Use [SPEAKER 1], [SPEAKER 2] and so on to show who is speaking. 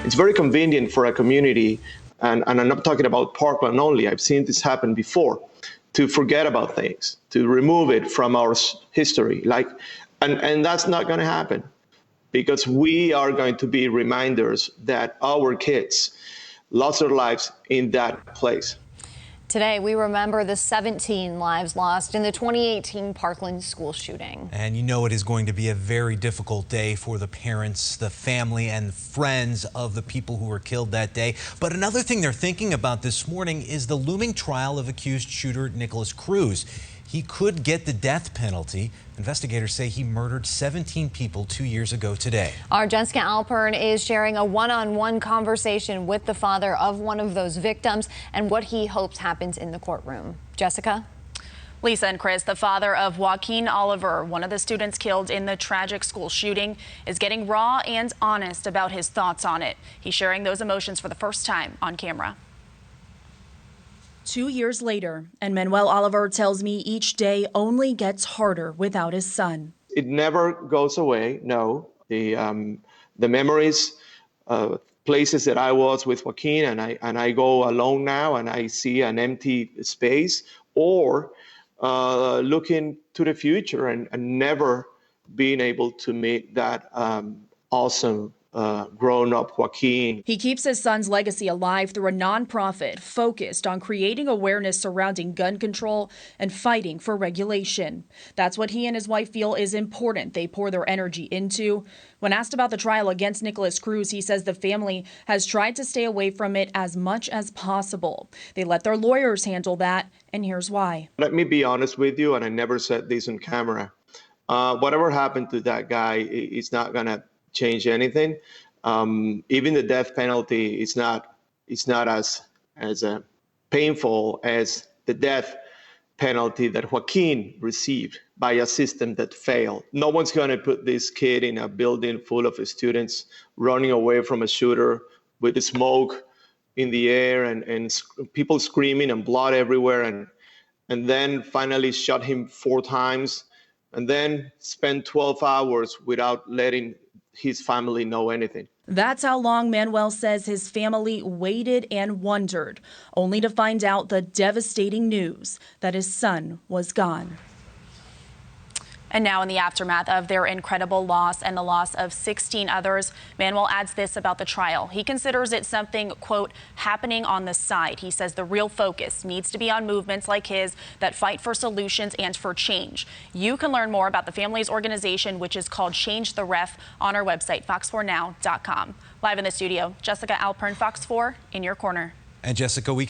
[SPEAKER 1] It's very convenient for a community, and I'm not talking about Parkland only. I've seen this happen before, to forget about things, to remove it from our history. And that's not going to happen, because we are going to be reminders that our kids lost their lives in that place.
[SPEAKER 2] Today, we remember the 17 lives lost in the 2018 Parkland school shooting.
[SPEAKER 3] And you know it is going to be a very difficult day for the parents, the family, and friends of the people who were killed that day. But another thing they're thinking about this morning is the looming trial of accused shooter Nikolas Cruz. He could get the death penalty. Investigators say he murdered 17 people 2 years ago today.
[SPEAKER 2] Our Jessica Alpern is sharing a one-on-one conversation with the father of one of those victims and what he hopes happens in the courtroom. Jessica?
[SPEAKER 4] Lisa and Chris, the father of Joaquin Oliver, one of the students killed in the tragic school shooting, is getting raw and honest about his thoughts on it. He's sharing those emotions for the first time on camera.
[SPEAKER 5] 2 years later, and Manuel Oliver tells me each day only gets harder without his son.
[SPEAKER 1] It never goes away, no. The memories of places that I was with Joaquin, and I go alone now and I see an empty space, or looking to the future and never being able to meet that awesome grown-up Joaquin.
[SPEAKER 5] He keeps his son's legacy alive through a nonprofit focused on creating awareness surrounding gun control and fighting for regulation. That's what he and his wife feel is important they pour their energy into. When asked about the trial against Nikolas Cruz, he says the family has tried to stay away from it as much as possible. They let their lawyers handle that, and here's why.
[SPEAKER 1] Let me be honest with you, and I never said this on camera. Whatever happened to that guy, it's not going to change anything. Even the death penalty is not as painful as the death penalty that Joaquin received by a system that failed. No one's going to put this kid in a building full of students running away from a shooter with the smoke in the air and people screaming and blood everywhere, and then finally shot him 4 times and then spend 12 hours without letting his family know anything.
[SPEAKER 5] That's how long Manuel says his family waited and wondered, only to find out the devastating news that his son was gone.
[SPEAKER 4] And now, in the aftermath of their incredible loss and the loss of 16 others, Manuel adds this about the trial. He considers it something, quote, happening on the side. He says the real focus needs to be on movements like his that fight for solutions and for change. You can learn more about the family's organization, which is called Change the Ref, on our website, fox4now.com. Live in the studio, Jessica Alpern, Fox 4, in your corner.
[SPEAKER 3] And Jessica, we